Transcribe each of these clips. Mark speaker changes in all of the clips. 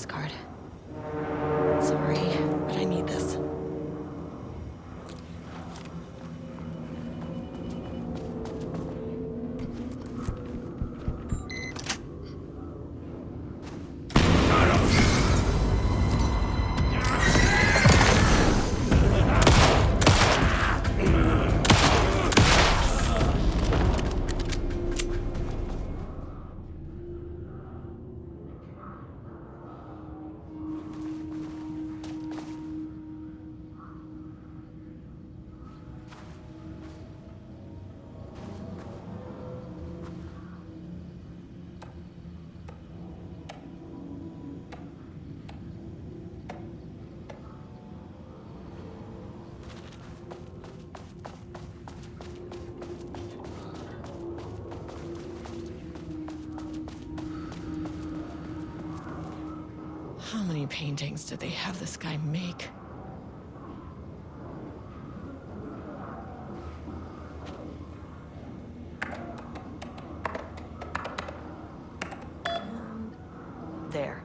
Speaker 1: access card. Sorry, but I need this. How many paintings did they have this guy make? There.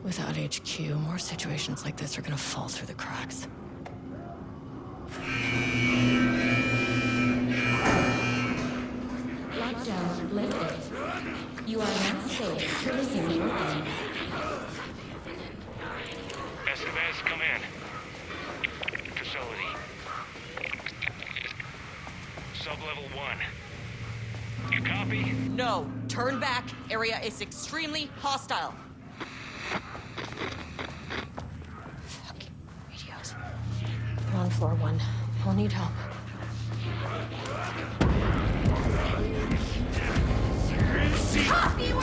Speaker 1: Without HQ, more situations like this are gonna fall through the cracks.
Speaker 2: Lockdown lifted. You are now safe to resume your game.
Speaker 3: ESTEVEZ, come in. Facility. Sub-level 1. You copy?
Speaker 1: No, turn back. Area is extremely hostile. Fucking radios. I'm on floor 1. I'll need help. Copy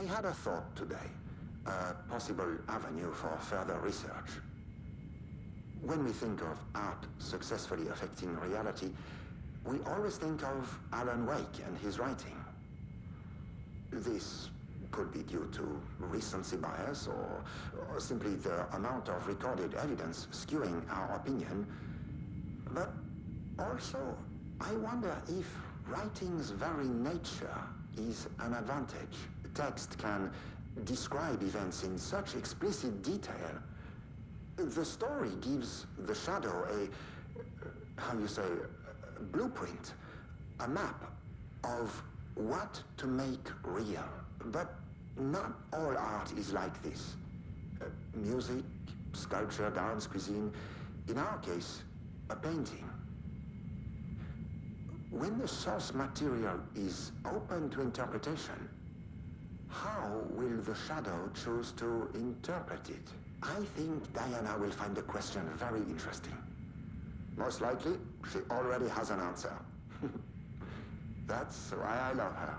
Speaker 4: I had a thought today, a possible avenue for further research. When we think of art successfully affecting reality, we always think of Alan Wake and his writing. This could be due to recency bias or simply the amount of recorded evidence skewing our opinion. But also, I wonder if writing's very nature is an advantage. Text can describe events in such explicit detail. The story gives the shadow a blueprint, a map of what to make real. But not all art is like this. Music, sculpture, dance, cuisine, in our case, a painting. When the source material is open to interpretation, how will the shadow choose to interpret it? I think Diana will find the question very interesting. Most likely, she already has an answer. That's why I love her.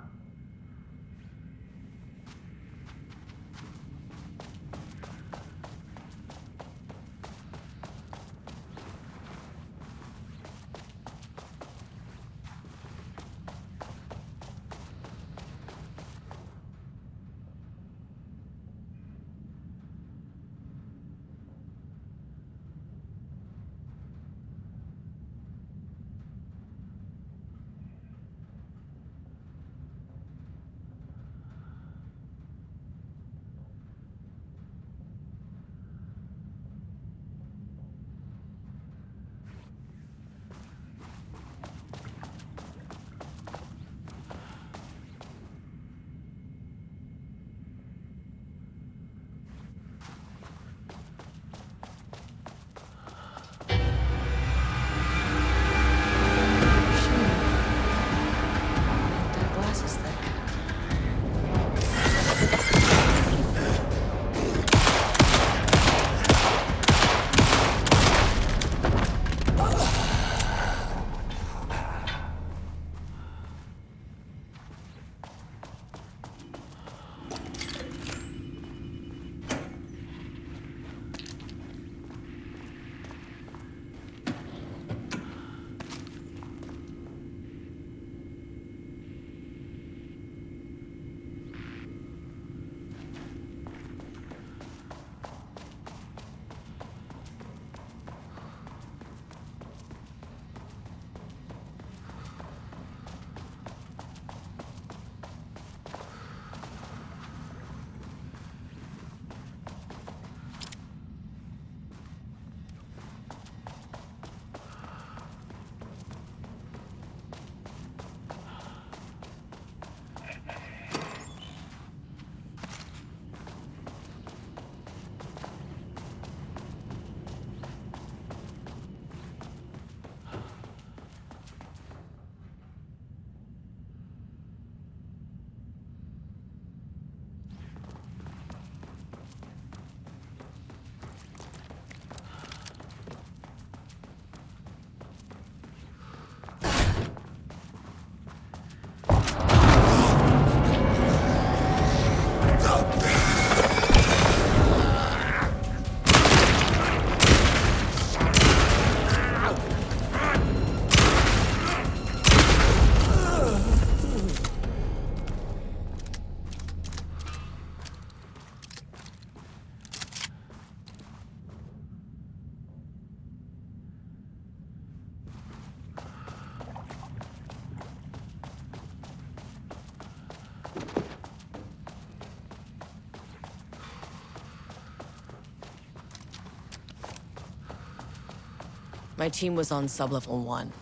Speaker 5: My team was on sublevel 1.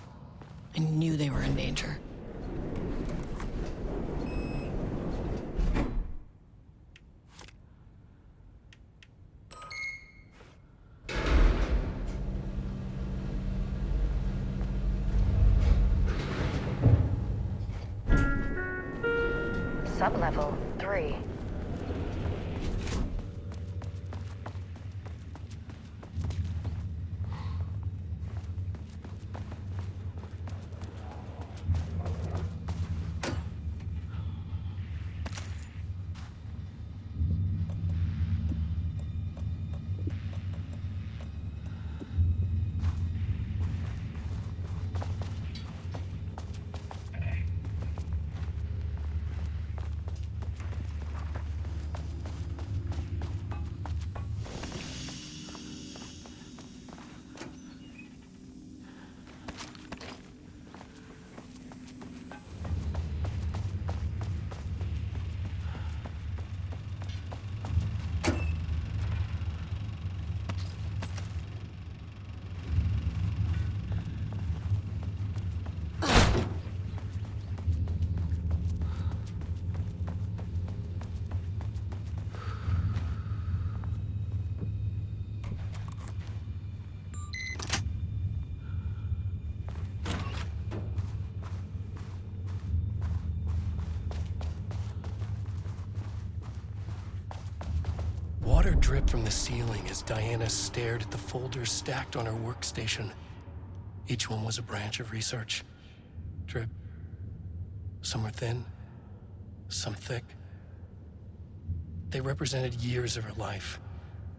Speaker 5: I knew they were in danger.
Speaker 1: Sublevel 3.
Speaker 6: Water dripped from the ceiling as Diana stared at the folders stacked on her workstation. Each one was a branch of research. Drip. Some were thin, some thick. They represented years of her life,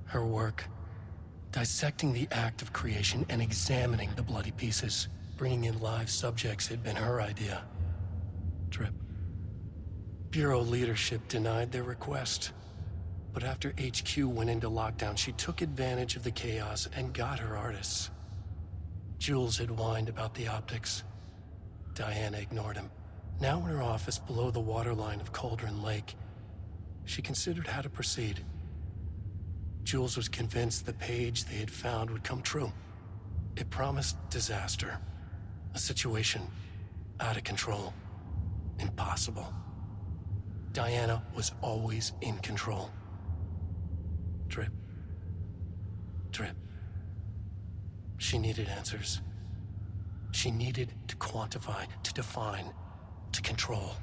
Speaker 6: her work, dissecting the act of creation and examining the bloody pieces. Bringing in live subjects had been her idea. Drip. Bureau leadership denied their request. But after HQ went into lockdown, she took advantage of the chaos and got her artists. Jules had whined about the optics. Diana ignored him. Now in her office below the waterline of Cauldron Lake, she considered how to proceed. Jules was convinced the page they had found would come true. It promised disaster. A situation out of control. Impossible. Diana was always in control. Drip. Drip. She needed answers. She needed to quantify, to define, to control.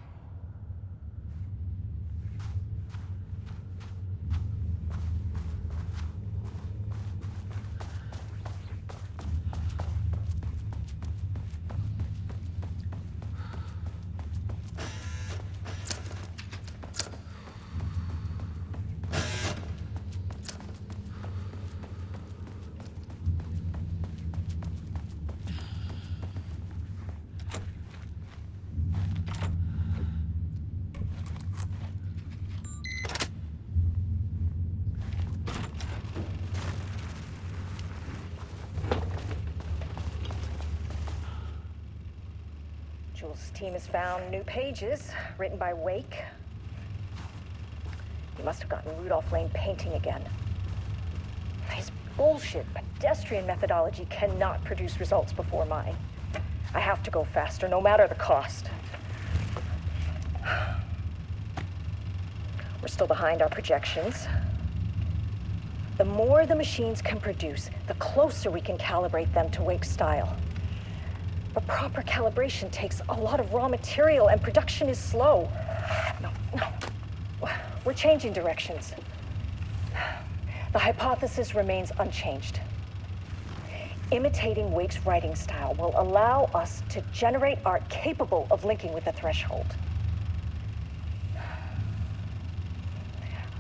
Speaker 1: Jules' team has found new pages written by Wake. He must have gotten Rudolph Lane painting again. His bullshit pedestrian methodology cannot produce results before mine. I have to go faster, no matter the cost. We're still behind our projections. The more the machines can produce, the closer we can calibrate them to Wake's style. But proper calibration takes a lot of raw material, and production is slow. No. We're changing directions. The hypothesis remains unchanged. Imitating Wake's writing style will allow us to generate art capable of linking with the threshold.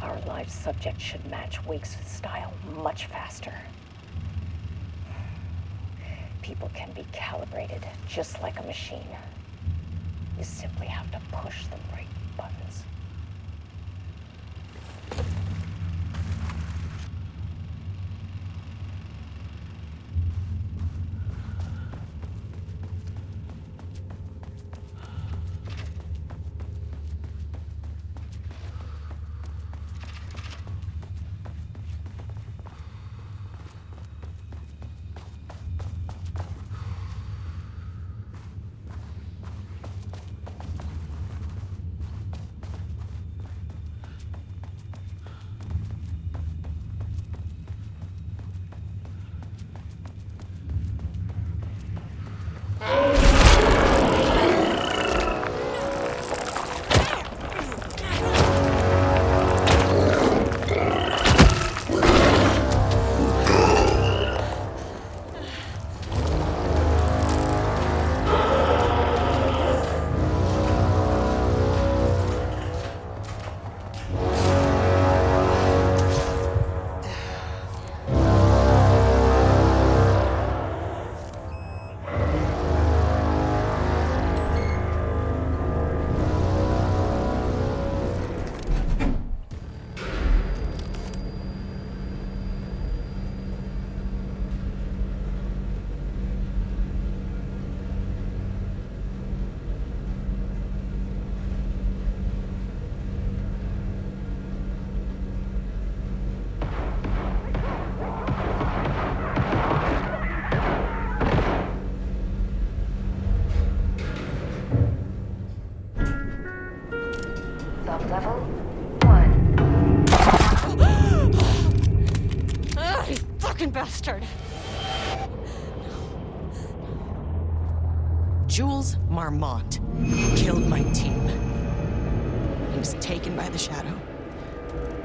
Speaker 1: Our live subject should match Wake's style much faster. People can be calibrated just like a machine. You simply have to push the right buttons. Level 1.
Speaker 5: You fucking bastard! Jules Marmont killed my team. He was taken by the shadow.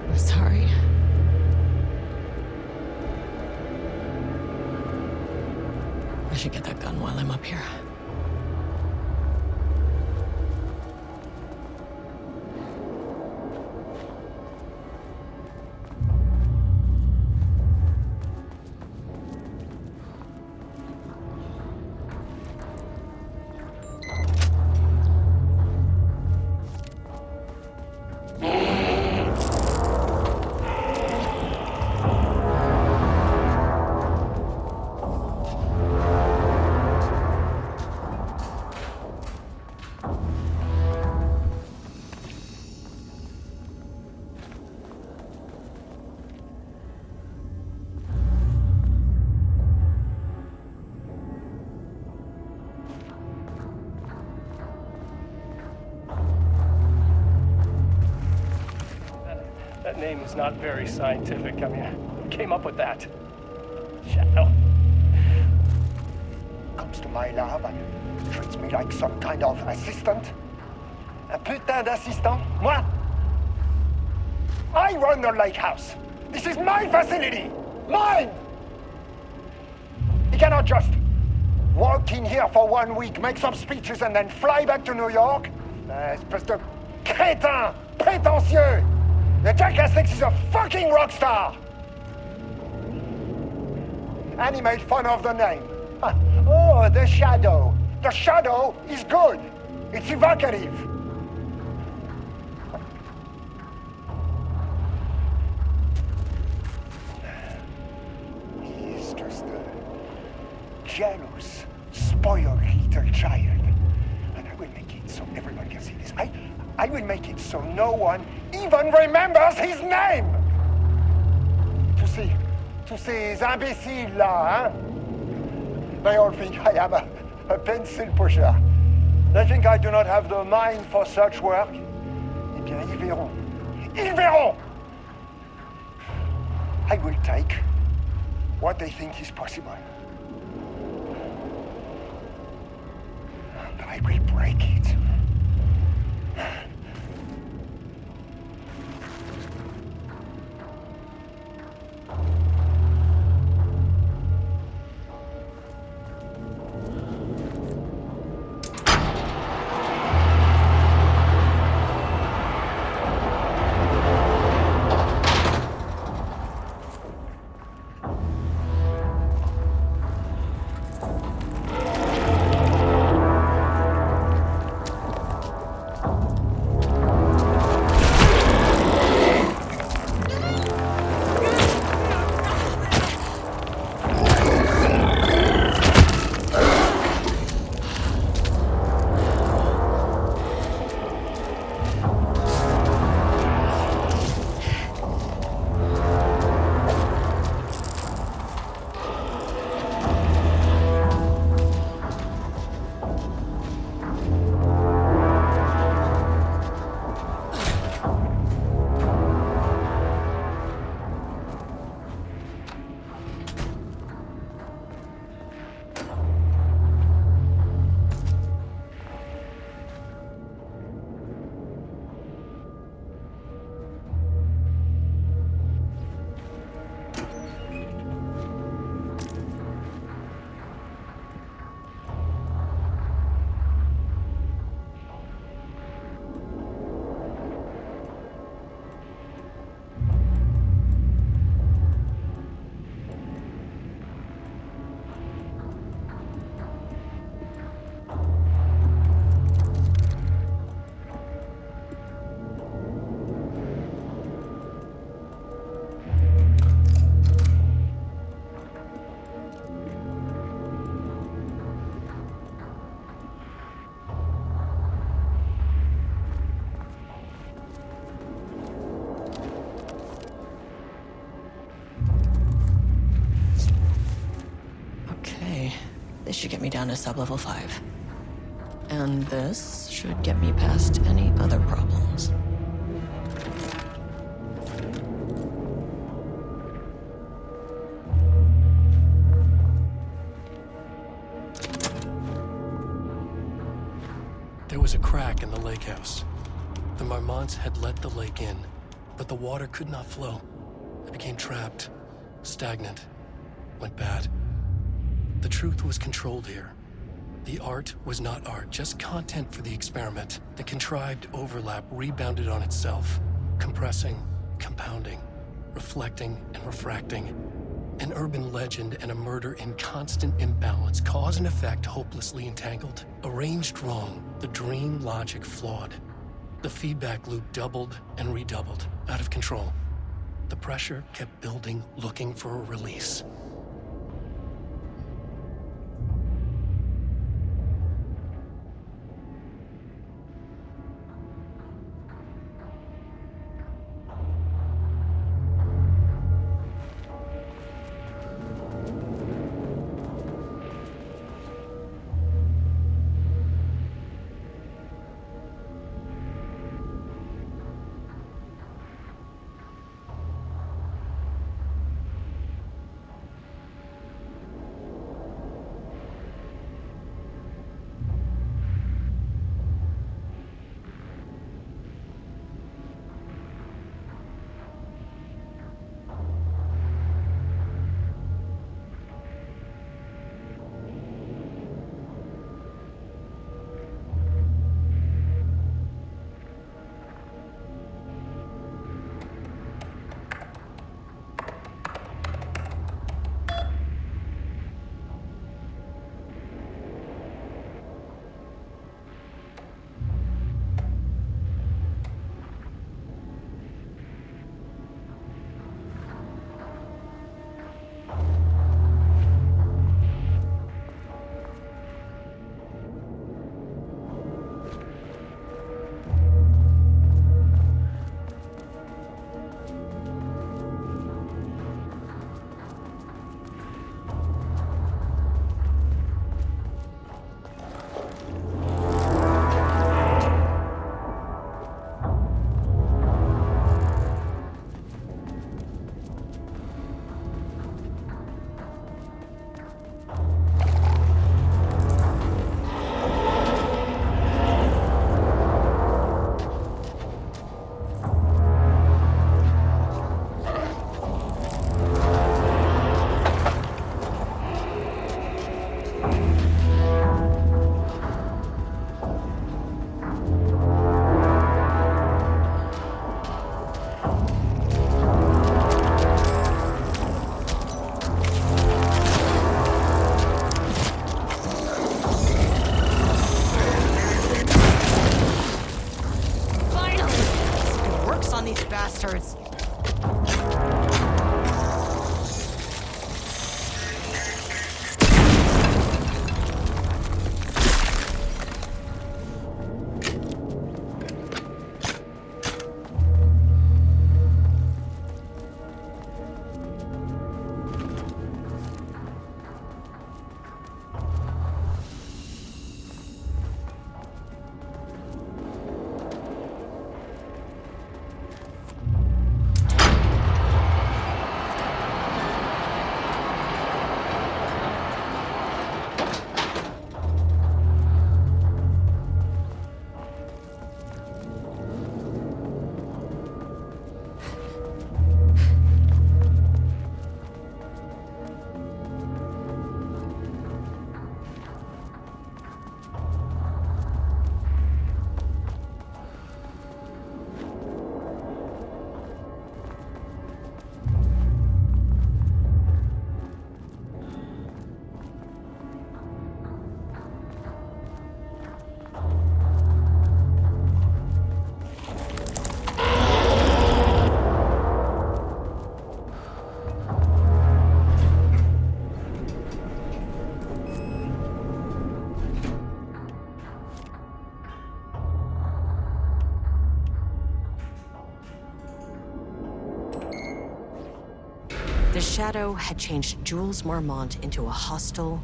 Speaker 5: I'm sorry. I should get that gun while I'm up here.
Speaker 6: That name is not very scientific. I mean, who came up with that? Shadow.
Speaker 7: Comes to my lab and treats me like some kind of assistant. Un putain d'assistant? Moi? I run the lake house. This is my facility. Mine! He cannot just walk in here for 1 week, make some speeches, and then fly back to New York. Espèce de crétin, prétentieux. The jackass thinks he's a fucking rock star. And he made fun of the name. Oh, the Shadow. The Shadow is good. It's evocative. He's just a jealous, spoiled little child. And I will make it so everyone can see this. I will make it so no one even remembers his name. To ces imbéciles là, hein? They all think I am a pencil pusher. They think I do not have the mind for such work. Eh bien, ils verront. Ils verront! I will take what they think is possible. But I will break it.
Speaker 5: This should get me down to sub-level 5. And this should get me past any other problems.
Speaker 6: There was a crack in the lake house. The Marmonts had let the lake in, but the water could not flow. It became trapped, stagnant, went bad. The truth was controlled here. The art was not art, just content for the experiment. The contrived overlap rebounded on itself, compressing, compounding, reflecting and refracting. An urban legend and a murder in constant imbalance, cause and effect hopelessly entangled. Arranged wrong, the dream logic flawed. The feedback loop doubled and redoubled, out of control. The pressure kept building, looking for a release.
Speaker 5: bastards. The Shadow had changed Jules Marmont into a hostile,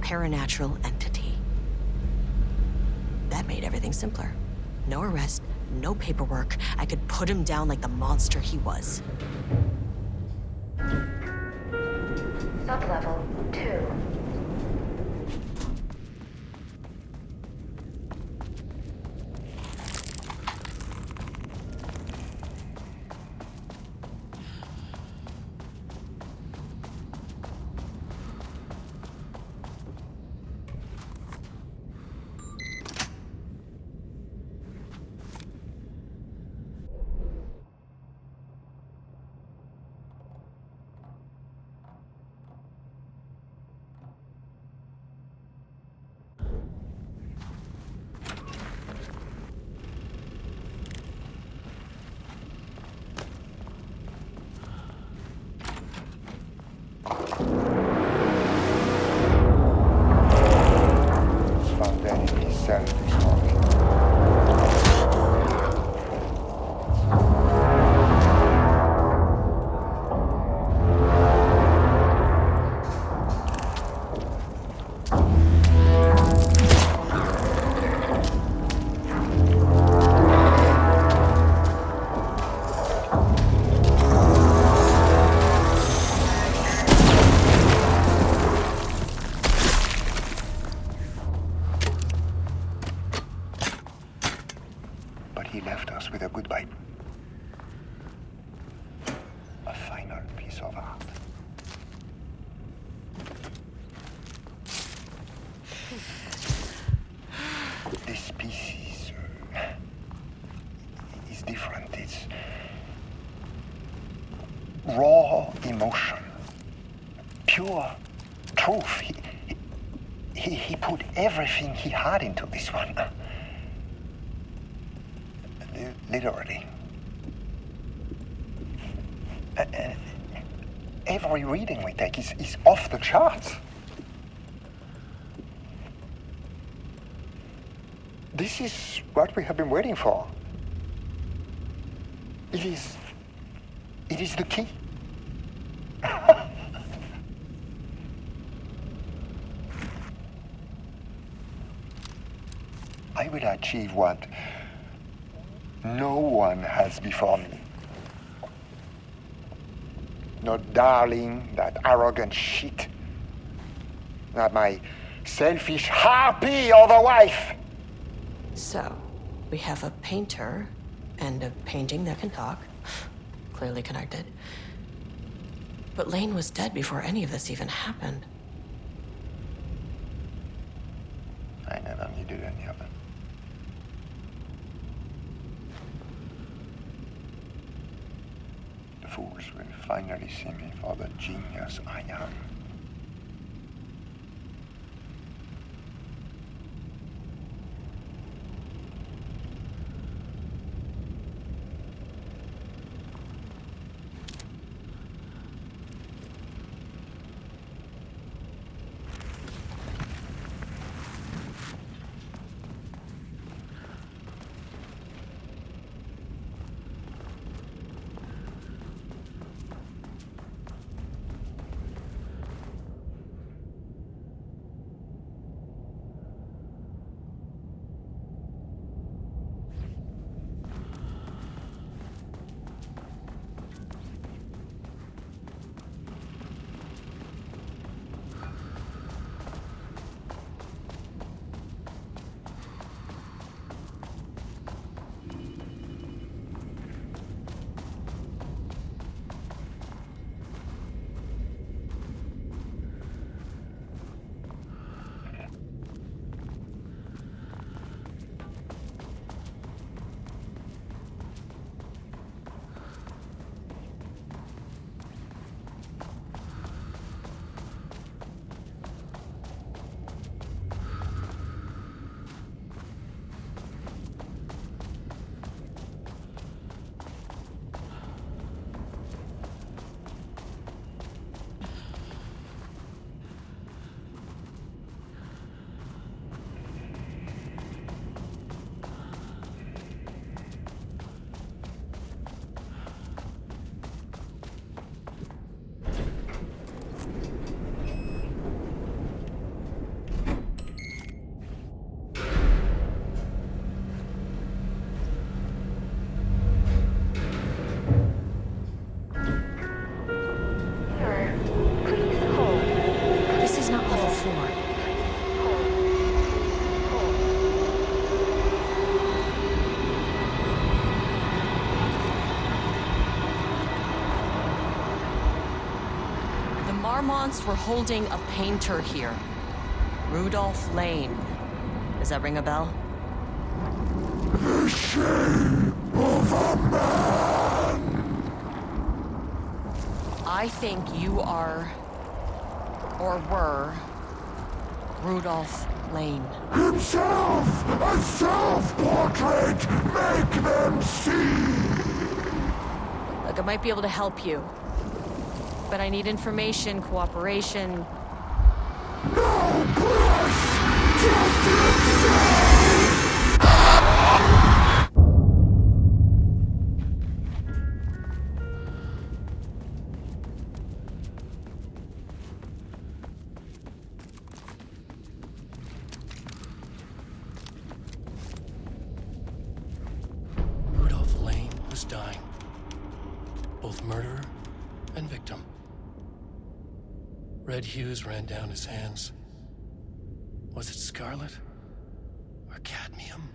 Speaker 5: paranatural entity. That made everything simpler. No arrest, no paperwork. I could put him down like the monster he was.
Speaker 1: Sublevel 2.
Speaker 7: But he left us with a goodbye. A final piece of art. This species is different. It's raw emotion, pure truth. He put everything he had into this one. Literally. Every reading we take is off the charts. This is what we have been waiting for. It is the key. I will achieve what no one has before me. Not darling, that arrogant shit. Not my selfish harpy of a wife.
Speaker 5: So, we have a painter and a painting that can talk. Clearly connected. But Lane was dead before any of this even happened.
Speaker 7: I never needed any of it. The fools will finally see me for the genius I am.
Speaker 5: Marmonts were holding a painter here. Rudolph Lane. Does that ring a bell?
Speaker 8: The shape of a man!
Speaker 5: I think you are, or were, Rudolph Lane.
Speaker 8: Himself! A self-portrait! Make them see!
Speaker 5: Look, I might be able to help you. But I need information, cooperation.
Speaker 8: No push! Just insane!
Speaker 6: both murderer and victim. Red hues ran down his hands. Was it scarlet? Or cadmium?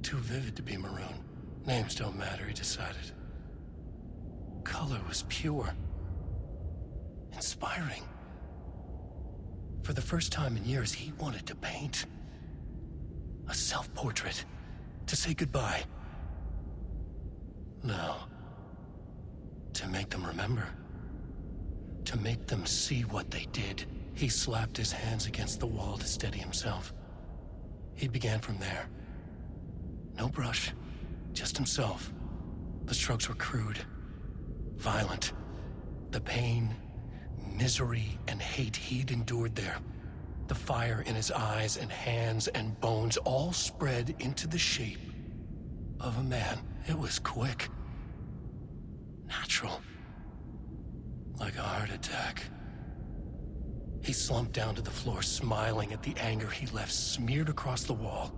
Speaker 6: Too vivid to be maroon. Names don't matter, he decided. Color was pure. Inspiring. For the first time in years, he wanted to paint. A self-portrait. To say goodbye. No. To make them remember. To make them see what they did. He slapped his hands against the wall to steady himself. He began from there. No brush, just himself. The strokes were crude, violent. The pain, misery, and hate he'd endured there. The fire in his eyes and hands and bones all spread into the shape of a man. It was quick. Natural. Like a heart attack. He slumped down to the floor, smiling at the anger he left smeared across the wall.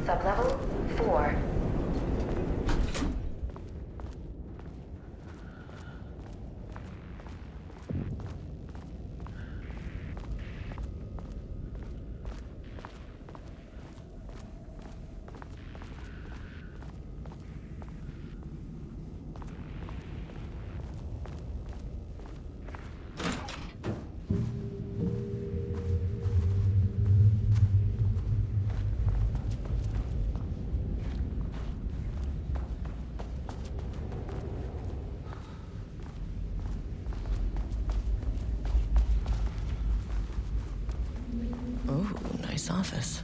Speaker 1: Sublevel 4.
Speaker 5: Ooh, nice office.